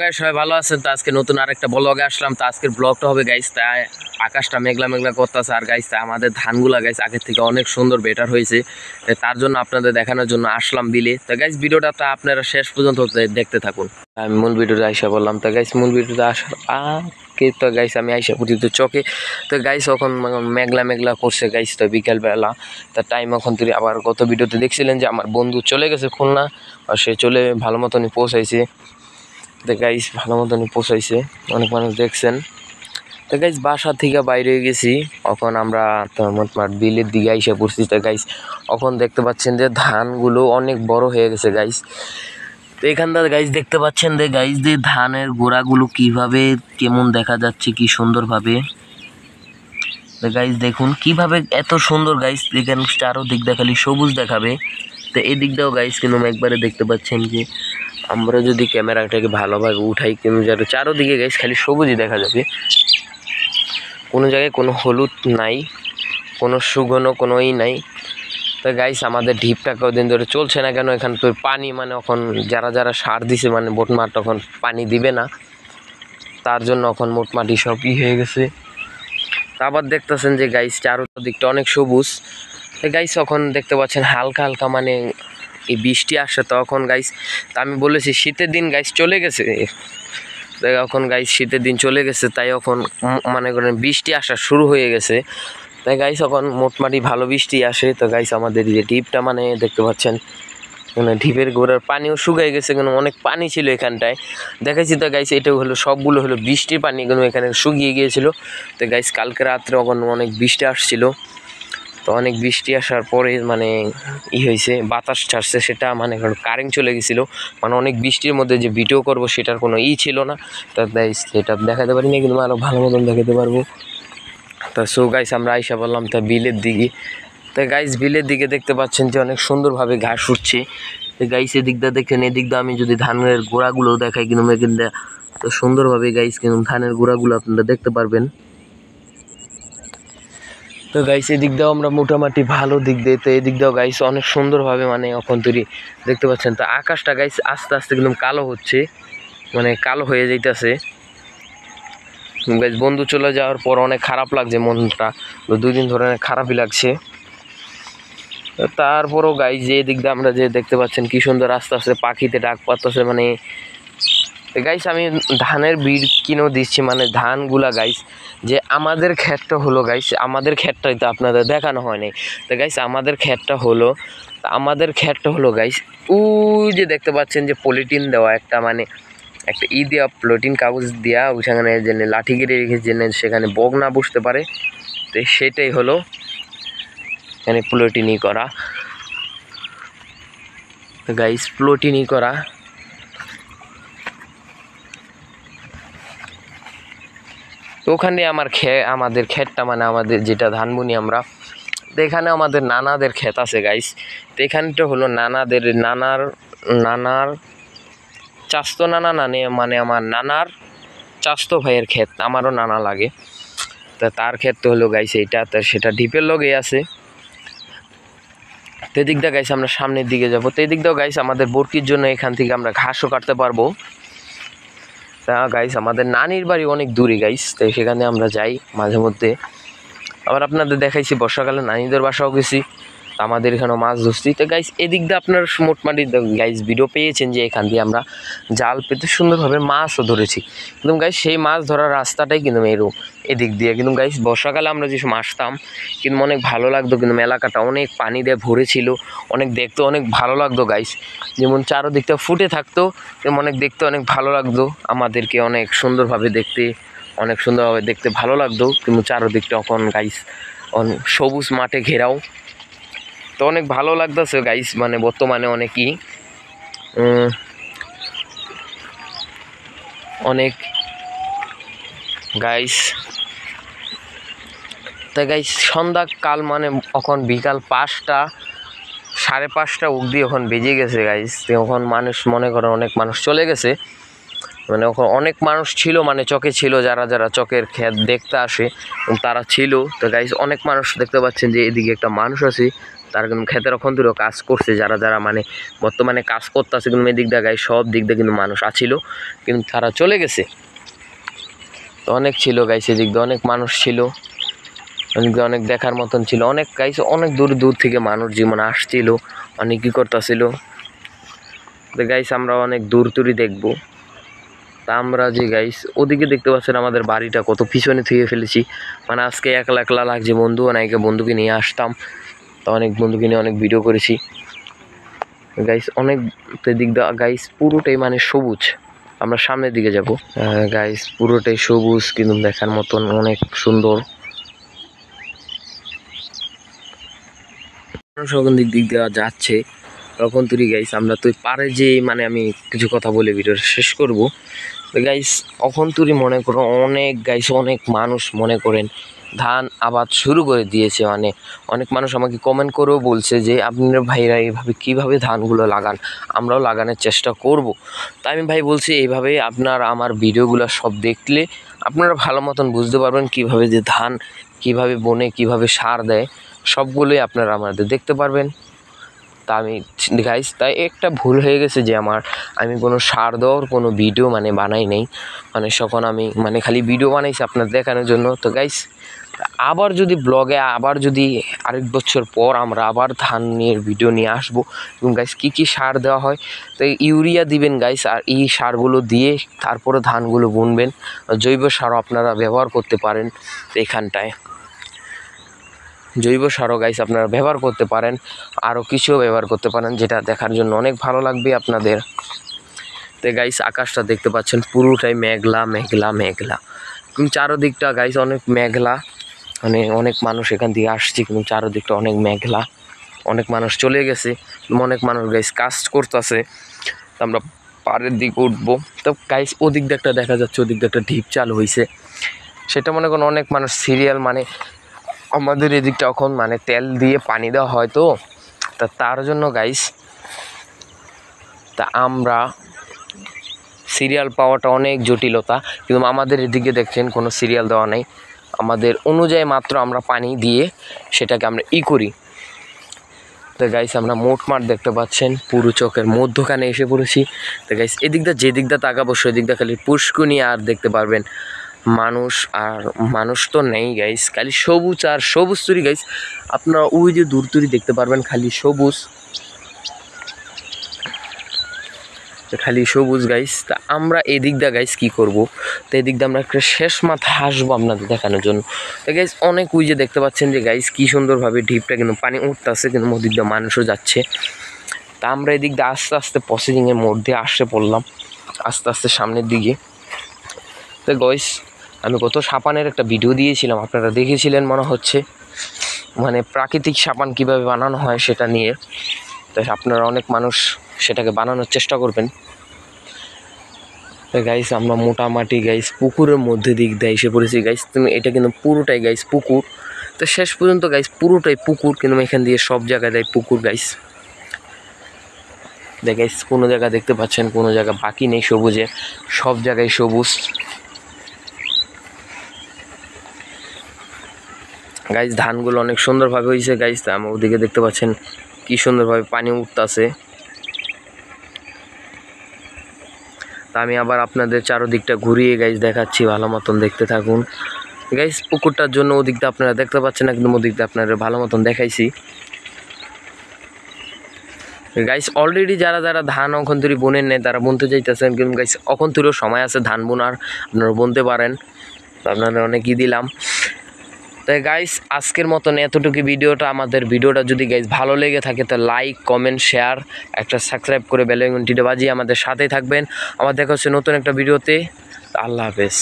Guys সবাই ভালো আছেন। তো আজকে নতুন আরেকটা ব্লগে আসলাম। তো আজকের ব্লগটা হবে গাইস তাই আকাশটা মেঘলা মেঘলা করতেছে। আর গাইস আমাদের ধানগুলা গাইস আগের থেকে অনেক সুন্দর বেটার হয়েছে। তার জন্য আপনাদের দেখানোর জন্য আসলাম বিলে। তো গাইস ভিডিওটা তো আপনারা শেষ পর্যন্ত দেখতে থাকুন। আমি মূল ভিডিওতে আইসা বললাম। তো গাইস মূল ভিডিওতে তো গাইস আমি আইসা পড়ি তো চকে। তো গাইস এখন মেঘলা মেঘলা করছে গাইস। তো বিকালবেলা তার টাইম এখন তুই আবার গত ভিডিওতে দেখছিলেন যে আমার বন্ধু চলে গেছে খুলনা, আর সে চলে ভালো মতনই পৌঁছাইছে। তো গাইস ভালো মতনই পৌঁছাইছে, অনেক মানুষ দেখছেন। তো গাইস বাসা থেকে বাইরে হয়ে গেছি, এখন আমরা মোটমাট বিলের দিকে আইসা পড়ছি। তো গাইস এখন দেখতে পাচ্ছেন যে ধানগুলো অনেক বড় হয়ে গেছে গাইস। তো এখানটা গাইস দেখতে পাচ্ছেন যে গাইস যে ধানের গোড়াগুলো কিভাবে কেমন দেখা যাচ্ছে, কি সুন্দরভাবে। তো গাইস দেখুন কিভাবে এত সুন্দর গাইস, দেখেন চারোদিক দেখালি সবুজ দেখাবে। তো এই দিকটাও গাইস কিন্তু একবারে দেখতে পাচ্ছেন যে আমরা যদি ক্যামেরাটাকে ভালোভাবে উঠাই কিন্তু চারোদিকে গাইস খালি সবুজই দেখা যাবে, কোনো জায়গায় কোনো হলুদ নাই, কোনো সুগন্ধ কোনো নাই। তো গাইস আমাদের ঢিপটা কদিন ধরে চলছে না কেন, এখানে তো পানি মানে এখন যারা যারা সার দিছে মানে মোটমাট তখন পানি দিবে না, তার জন্য এখন মোটমাটি সব হয়ে গেছে। তা আবার দেখতেছেন যে গাইস চারোদিকটা অনেক সবুজ। তো গাইস এখন দেখতে পাচ্ছেন হালকা হালকা মানে এই বৃষ্টি আসে তখন গাইস। তা আমি বলেছি শীতের দিন গাইস চলে গেছে, এখন গাইস শীতের দিন চলে গেছে, তাই এখন মনে করেন বৃষ্টি আসা শুরু হয়ে গেছে। তাই গাইস এখন মোটমাটি ভালো বৃষ্টি আসে। তো গাইস আমাদের যে ঢিপটা মানে দেখতে পাচ্ছেন ঢিপের গোড়ার পানিও শুকিয়ে গেছে, কিন্তু অনেক পানি ছিল এখানটায় দেখাচ্ছি। তো গাইস এটা হলো সবগুলো হলো বৃষ্টির পানি, কিন্তু এখানে শুকিয়ে গিয়েছিল। তো গাইস কালকে রাত্রে এখন অনেক বৃষ্টি আসছিল। তো অনেক বৃষ্টি আসার পরে মানে হয়েছে বাতাস ছাড়ছে, সেটা মানে কারেন্ট চলে গেছিলো, মানে অনেক বৃষ্টির মধ্যে যে ভিডিও করব সেটার কোনো ছিল না। তো গাইস সেটা দেখাতে পারি না, কিন্তু আরও ভালো মতন দেখাতে পারবো। তা সো গাইস আমরা আইসা বললাম তা বিলের দিকে। তো গাইস বিলের দিকে দেখতে পাচ্ছেন যে অনেক সুন্দরভাবে ঘাস উঠছে। তো গাইস এদিকটা দেখেন, এদিকটা আমি যদি ধানের গোড়াগুলো দেখাই কিন্তু এখানটা তো সুন্দরভাবে গাইস কিন্তু ধানের গোড়াগুলো আপনারা দেখতে পারবেন। তো গাইস এদিক দিয়েও আমরা মোটামুটি ভালো দিক দিয়ে, তো এদিক দিয়েও গাইস অনেক সুন্দরভাবে মানে এখন তৈরি দেখতে পাচ্ছেন। তো আকাশটা গাইস আস্তে আস্তে কিন্তু কালো হচ্ছে, মানে কালো হয়ে যাইতেছে গাইস। বন্ধু চলে যাওয়ার পর অনেক খারাপ লাগছে মনটা, 2 দিন ধরে অনেক খারাপই লাগছে। তারপরও গাইস যে এদিক দিয়ে আমরা যে দেখতে পাচ্ছেন কি সুন্দর আস্তে আস্তে পাখিতে ডাক পাচ্ছে মানে। গাইস আমি ধানের বীজ কিনেও দিচ্ছি, মানে ধানগুলা গাইস যে আমাদের ক্ষেতটা হলো গাইস, আমাদের ক্ষেতটাই তো আপনাদের দেখানো হয় নাই। তো গাইস আমাদের ক্ষেতটা হলো গাইস ওই যে দেখতে পাচ্ছেন যে পলিথিন দেওয়া একটা মানে একটা দেওয়া পলিথিন কাগজ দেওয়া, ওইখানে যেন লাঠি গিরে রেখেছে যেন সেখানে বগ না বসতে পারে। তো সেটাই হলো এখানে প্লটিনই করা। তো গাইস প্লটিনই করা। তো ওখানে আমাদের ক্ষেতটা মানে আমাদের যেটা ধান বুনি আমরা, তো এখানে আমাদের নানাদের ক্ষেত আছে গাইস। তো এখানটা হলো নানার চাস্তো নানা মানে আমার নানার চাস্তো ভাইয়ের ক্ষেত, আমারও নানা লাগে। তা তার ক্ষেত তো হলো গাইস এইটা, তো সেটা ঢিপের লগে আছে। তো এদিক দিয়ে গাইস আমরা সামনের দিকে যাবো। তো এদিক দিয়েও গাইস আমাদের বরকির জন্য এখান থেকে আমরা ঘাসও কাটতে পারবো। তা গাইস আমাদের নানির বাড়ি অনেক দূরে গাইস, তাই সেখানে আমরা যাই মাঝে মধ্যে। আবার আপনাদের দেখাইছি বর্ষাকালে নানিদের বাসাও গেছি, আমাদের এখানেও মাছ ধরছি। তো গাইস এদিক দিয়ে আপনার মোটমাটি গাইস ভিডিও পেয়েছেন যে এখান দিয়ে আমরা জাল পেতে সুন্দরভাবে মাছও ধরেছি। কিন্তু গাইস সেই মাছ ধরার রাস্তাটাই কিন্তু এরকম এদিক দিয়ে, কিন্তু গাইস বর্ষাকালে আমরা যে সময় আসতাম কিন্তু অনেক ভালো লাগতো, কিন্তু এলাকাটা অনেক পানি দিয়ে ভরে ছিল, অনেক দেখতে অনেক ভালো লাগতো গাইস। যেমন চারোদিকটা ফুটে থাকতো, তেমন অনেক দেখতে অনেক ভালো লাগতো আমাদেরকে, অনেক সুন্দরভাবে দেখতে ভালো লাগতো। কিন্তু চারোদিকটা এখন গাইস সবুজ মাঠে ঘেরাও, তো অনেক ভালো লাগতেছে গাইস। মানে বর্তমানে অনেক গাইস। তাই গাইস সন্ধ্যাকাল মানে এখন বিকাল 5টা 5:30 অবধি এখন বেজে গেছে গাইস। তখন মানুষ মনে করেন অনেক মানুষ চলে গেছে, মানে ওখানে অনেক মানুষ ছিল, মানে চকে ছিল, যারা যারা চকের ক্ষেত দেখতে আসে তারা ছিল। তো গাইস অনেক মানুষ দেখতে পাচ্ছেন যে এদিকে একটা মানুষ আছে, তারা কিন্তু ক্ষেতের অখন্তুরও কাজ করছে, যারা যারা মানে বর্তমানে কাজ করতেছে কিন্তু এদিক দিয়ে গাইস সব দিক দিয়ে কিন্তু মানুষ আছিল, কিন্তু তারা চলে গেছে। তো অনেক ছিল গাইস, এদিক দিয়ে অনেক মানুষ ছিল, অনেক দেখার মতন ছিল, অনেক গাইস অনেক দূর দূর থেকে মানুষ জীবন আসছিল, অনেক কী করতেছিল। তো গাইস আমরা অনেক দূর দূরই দেখবো। তা আমরা যে গাইস ওদিকে দেখতে পাচ্ছেন আমাদের বাড়িটা কত পিছনে থুয়ে ফেলেছি, মানে আজকে একলা একলা লাগছে, বন্ধু নাইকে বন্ধুকে নিয়ে আসতাম, তো অনেক বন্ধুকে নিয়ে অনেক ভিডিও করেছি গাইস। অনেক দিক দিয়ে গাইস পুরোটাই মানে সবুজ। আমরা সামনের দিকে যাব গাইস, পুরোটাই সবুজ কিন্তু দেখার মতন অনেক সুন্দর। যখন দিক দেওয়া যাচ্ছে তখন তুই গাইস আমরা তুই পারে যে মানে আমি কিছু কথা বলে ভিডিওটা শেষ করব। তো গাইস এখন তুই মনে করো অনেক গাইস অনেক মানুষ মনে করেন ধান আবাদ শুরু করে দিয়েছে, মানে অনেক মানুষ আমাকে কমেন্ট করেও বলছে যে আপনার ভাইরা এইভাবে কীভাবে ধানগুলো লাগান, আমরাও লাগানোর চেষ্টা করব। তাই আমি ভাই বলছি এইভাবে আপনারা আমার ভিডিওগুলো সব দেখলে আপনারা ভালো মতন বুঝতে পারবেন কীভাবে যে ধান কীভাবে বনে কীভাবে সার দেয়, সবগুলোই আপনারা আমাদের দেখতে পারবেন। তা আমি গাইস তাই একটা ভুল হয়ে গেছে যে আমি কোনো সার দেওয়ার কোনো ভিডিও মানে বানাই নেই, মানে তখন আমি মানে খালি ভিডিও বানাইছি আপনার দেখানোর জন্য। তো গাইস আবার যদি ব্লগে আবার যদি আরেক বছর পর আমরা আবার ধান নিয়ে ভিডিও নিয়ে আসবো, এবং গাইস কী কী সার দেওয়া হয়, তো ইউরিয়া দিবেন গাইস, আর এই সারগুলো দিয়ে তারপরে ধানগুলো বুনবেন। জৈব সারও আপনারা ব্যবহার করতে পারেন, এখানটায় জৈব সারও গাইস আপনারা ব্যবহার করতে পারেন, আরও কিছুও ব্যবহার করতে পারেন, যেটা দেখার জন্য অনেক ভালো লাগবে আপনাদের। তো গাইস আকাশটা দেখতে পাচ্ছেন পুরোটাই মেঘলা মেঘলা মেঘলা, কিন্তু চারোদিকটা গাইস অনেক মেঘলা, মানে অনেক মানুষ এখান থেকে আসছে কিন্তু চারোদিকটা অনেক মেঘলা, অনেক মানুষ চলে গেছে, অনেক মানুষ গাইস কাজ করতেছে। আমরা পাড়ের দিকে উঠবো, তো গাইস ওদিক দিয়ে একটা দেখা যাচ্ছে, ওদিক দিয়ে একটা ঢিপ চালু হয়েছে, সেটা মনে করেন অনেক মানুষ সিরিয়াল মানে আমাদের এদিকটা এখন মানে তেল দিয়ে পানি দেওয়া হয়, তো তার জন্য গাইস তা আমরা সিরিয়াল পাওয়াটা অনেক জটিলতা, কিন্তু আমাদের এদিকে দেখছেন কোনো সিরিয়াল দেওয়া নেই, আমাদের অনুযায়ী মাত্র আমরা পানি দিয়ে সেটাকে আমরা করি। তো গাইস আমরা মোটমাট দেখতে পাচ্ছেন পুরো চকের মধ্যখানে এসে পড়েছি। তো গাইস এদিকটা যে দিকটা তাকাবো সেদিকটা খালি পুষ্কুনি আর দেখতে পারবেন মানুষ, আর মানুষ তো নেই গাইস, খালি সবুজ আর সবুজ তুরি গাইস। আপনারা ওই যে দূর তুরি দেখতে পারবেন খালি সবুজ, খালি সবুজ গাইস। তা আমরা এদিক দা গাইস কী করবো, তো এদিক দিয়ে আমরা একটা শেষ মাথায় আসবো আপনাদের দেখানোর জন্য। তো গাইস অনেক ওই যে দেখতে পাচ্ছেন যে গাইস কী সুন্দরভাবে ঢিপটা কিন্তু পানি উঠতেছে, কিন্তু ওদিক দিয়ে মানুষও যাচ্ছে। তা আমরা এদিক দিয়ে আস্তে আস্তে প্রসেসিংয়ের মধ্যে আসে পড়লাম, আস্তে আস্তে সামনের দিকে। তো গাইস আমি কত সাপানের একটা ভিডিও দিয়েছিলাম, আপনারা দেখেছিলেন মনে হচ্ছে, মানে প্রাকৃতিক সাবান কীভাবে বানানো হয় সেটা নিয়ে। তাই আপনারা অনেক মানুষ সেটাকে বানানোর চেষ্টা করবেন। তো গাইস আমরা মোটামুটি গাইস পুকুরের মধ্যে দিক দিয়ে এসে পড়েছি গাইস, তুমি এটা কিন্তু পুরোটাই গাইস পুকুর। তো শেষ পর্যন্ত গাইস পুরোটাই পুকুর, কিন্তু এখান দিয়ে সব জায়গায় দেয় পুকুর গাইস। দেখ গাইস কোনো জায়গা দেখতে পাচ্ছেন কোনো জায়গা বাকি নেই সবুজের, সব জায়গায় সবুজ গাইস। ধানগুলো অনেক সুন্দরভাবে হয়েছে গাইস, তা আমার ওদিকে দেখতে পাচ্ছেন কি সুন্দরভাবে পানি উঠতেছে। তা আমি আবার আপনাদের চারোদিকটা ঘুরিয়ে গাইস দেখাচ্ছি, ভালো মতন দেখতে থাকুন গাইস। পুকুরটার জন্য ওদিকটা আপনারা দেখতে পাচ্ছেন না, কিন্তু ওদিকটা আপনারা ভালো মতন দেখাইছি গাইস। অলরেডি যারা যারা ধান এখন তুরি বোনেন নেই তারা বুনতে চাইতেছেন, কিন্তু গাইস এখন তুরিও সময় আছে ধান বোনার, আপনারা বুনতে পারেন। আপনারা অনেকই দিলাম। তাই গাইস আজকের মতন এতটুকু ভিডিওটা, আমাদের ভিডিওটা যদি গাইস ভালো লেগে থাকে তো লাইক কমেন্ট শেয়ার একটা সাবস্ক্রাইব করে বেল আইকনটিতে বাজিয়ে আমাদের সাথেই থাকবেন। আমার দেখা হচ্ছে নতুন একটা ভিডিওতে। আল্লাহ হাফেজ।